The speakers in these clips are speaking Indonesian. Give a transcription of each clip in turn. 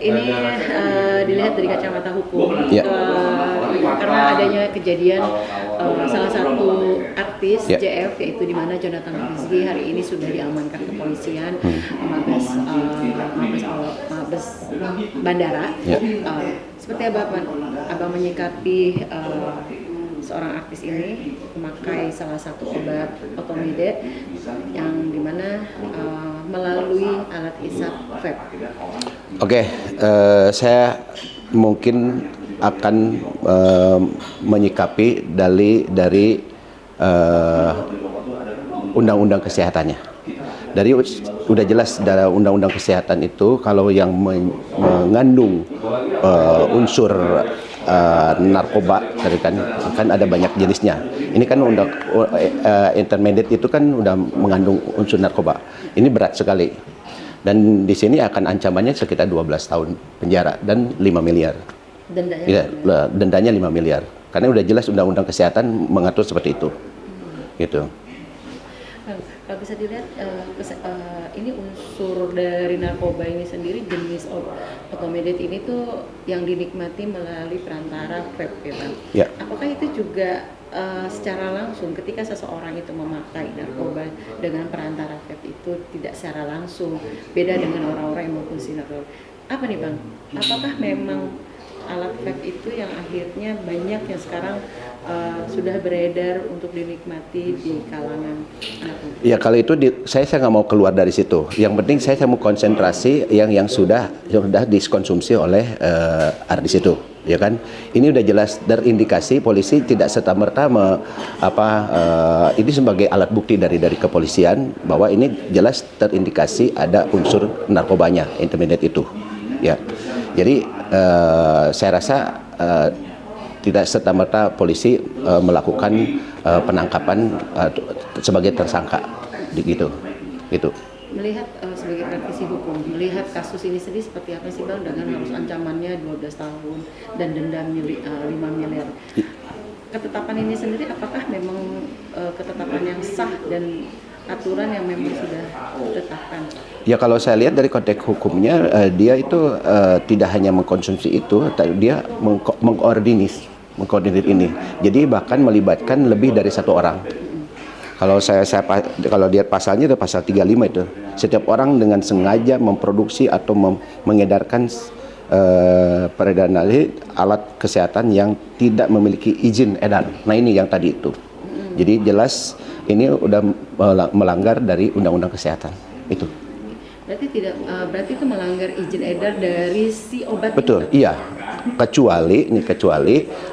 Ini dilihat dari kacamata hukum, karena adanya kejadian salah satu artis JF, yaitu di mana Jonathan Rizky hari ini sudah diamankan kepolisian Mabes Bandara. Seperti apa Abang menyikapi seorang artis ini memakai salah satu obat Otomide yang dimana melalui alat hisap vape? Oke, saya mungkin akan menyikapi dari undang-undang kesehatannya. Dari udah jelas dalam undang-undang kesehatan itu kalau yang mengandung unsur narkoba, kan ada banyak jenisnya. Ini kan intermediate itu kan udah mengandung unsur narkoba. Ini berat sekali. Dan di sini akan ancamannya sekitar 12 tahun penjara dan 5 miliar. Dendanya 5 miliar. Karena udah jelas undang-undang kesehatan mengatur seperti itu. Gitu. Kalau bisa dilihat, ini unsur dari narkoba ini sendiri, jenis Otomide ini tuh yang dinikmati melalui perantara vape, ya. Apakah itu juga secara langsung ketika seseorang itu memakai narkoba dengan perantara vape itu tidak secara langsung, beda dengan orang-orang yang mengkonsumsi narkoba? Apa nih Bang? Apakah memang alat vape itu yang akhirnya banyak yang sekarang sudah beredar untuk dinikmati di kalangan anak muda? Ya kalau itu saya nggak mau keluar dari situ. Yang penting saya mau konsentrasi yang sudah dikonsumsi oleh artis itu, ya kan? Ini udah jelas terindikasi, polisi tidak serta-merta ini sebagai alat bukti dari kepolisian bahwa ini jelas terindikasi ada unsur narkobanya, intermediate itu, ya. Jadi saya rasa tidak serta-merta polisi melakukan penangkapan sebagai tersangka, gitu. Melihat sebagai praktisi hukum, melihat kasus ini sendiri seperti apa sih Bang, dengan harus ancamannya 12 tahun dan denda 5 miliar? Ketetapan ini sendiri apakah memang ketetapan yang sah dan aturan yang memang sudah ditetapkan? Ya kalau saya lihat dari konteks hukumnya, dia itu tidak hanya mengkonsumsi itu, dia mengkoordinir ini. Jadi bahkan melibatkan lebih dari satu orang. Kalau kalau lihat pasalnya itu pasal 35 itu. Setiap orang dengan sengaja memproduksi atau mengedarkan peredaran alat kesehatan yang tidak memiliki izin edar. Nah ini yang tadi itu. Jadi jelas ini udah melanggar dari undang-undang kesehatan itu. Berarti itu melanggar izin edar dari si obat. Betul, iya. Kecuali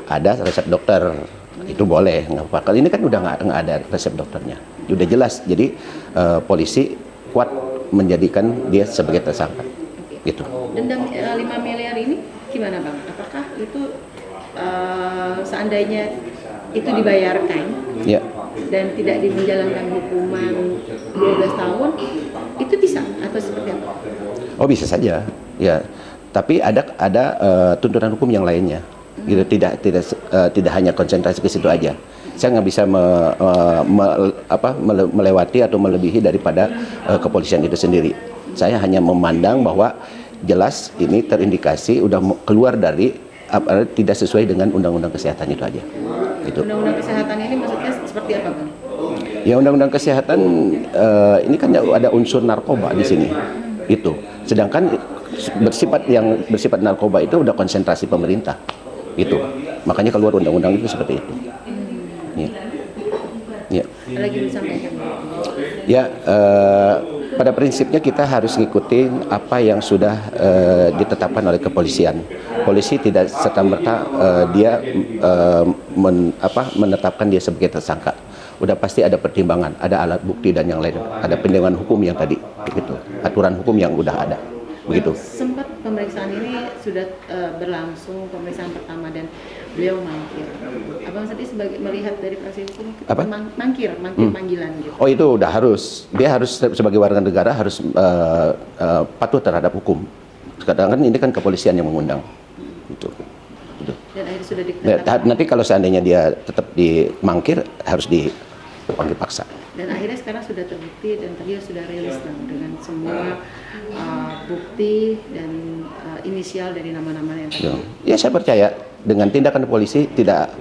ada resep dokter, itu boleh. Nggak apa-apa. Ini kan udah nggak ada resep dokternya. Udah jelas. Jadi polisi kuat menjadikan dia sebagai tersangka. Gitu. Denda 5 miliar ini gimana Bang? Apakah itu seandainya itu dibayarkan? Ya. Dan tidak menjalankan hukuman 12 tahun, itu bisa atau seperti apa? Oh bisa saja, ya. Tapi ada tuntutan hukum yang lainnya, gitu. Tidak hanya konsentrasi ke situ aja. Saya nggak bisa melewati atau melebihi daripada kepolisian itu sendiri. Saya hanya memandang bahwa jelas ini terindikasi udah keluar dari tidak sesuai dengan undang-undang kesehatan itu aja. Gitu. Undang-undang kesehatan ini maksudnya seperti apa Bang? Ya undang-undang kesehatan ini kan ada unsur narkoba di sini, itu. Sedangkan bersifat narkoba itu udah konsentrasi pemerintah, itu. Makanya keluar undang-undang itu seperti itu. Ya. Lagi disampaikan. Ya, pada prinsipnya kita harus ngikuti apa yang sudah ditetapkan oleh kepolisian. Polisi tidak serta-merta dia menetapkan dia sebagai tersangka. Udah pasti ada pertimbangan, ada alat bukti dan yang lain, ada pertimbangan hukum yang tadi, begitu. Aturan hukum yang udah ada, begitu. Sempat pemeriksaan ini sudah berlangsung pemeriksaan pertama dan beliau mangkir. Abang tadi sebagai melihat dari proses hukum itu mangkir panggilan gitu. Oh itu udah harus, dia harus sebagai warga negara harus patuh terhadap hukum. Sekarang kan ini kan kepolisian yang mengundang, gitu. Dan akhirnya sudah ditetapkan. Nanti kalau seandainya dia tetap dimangkir harus dipanggil paksa. Dan akhirnya sekarang sudah terbukti dan tadi sudah rilis dengan semua bukti dan inisial dari nama-nama yang tadi. Ya saya percaya dengan tindakan polisi tidak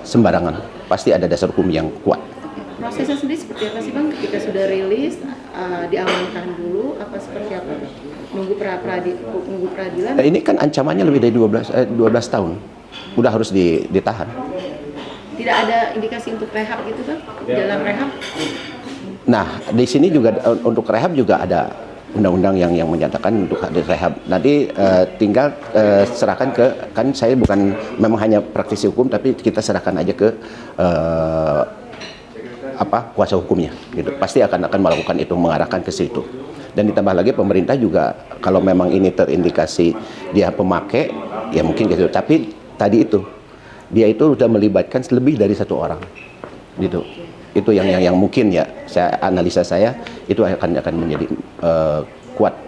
sembarangan, pasti ada dasar hukum yang kuat. Prosesnya sendiri seperti apa sih Bang? Ketika sudah rilis, diamankan dulu, apa seperti apa? Nunggu peradilan? Ini kan ancamannya lebih dari 12 tahun, udah harus ditahan. Tidak ada indikasi untuk rehab gitu Bang? Dalam rehab? Nah, di sini juga untuk rehab juga ada undang-undang yang menyatakan untuk rehab. Nanti tinggal serahkan ke, kan saya bukan memang hanya praktisi hukum, tapi kita serahkan aja ke kuasa hukumnya gitu. Pasti akan melakukan itu, mengarahkan ke situ. Dan ditambah lagi pemerintah juga kalau memang ini terindikasi dia pemakai, ya mungkin gitu. Tapi tadi itu dia itu sudah melibatkan lebih dari satu orang gitu. Itu yang mungkin ya saya analisa saya itu akan menjadi kuat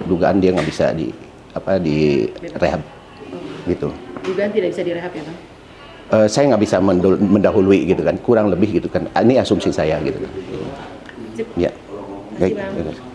dugaan dia nggak bisa di rehab gitu. Dugaan tidak bisa direhab ya Bang? Saya nggak bisa mendahului gitu kan, kurang lebih gitu kan. Ini asumsi saya gitu. Sip. Ya, baik. Terima kasih, Bang.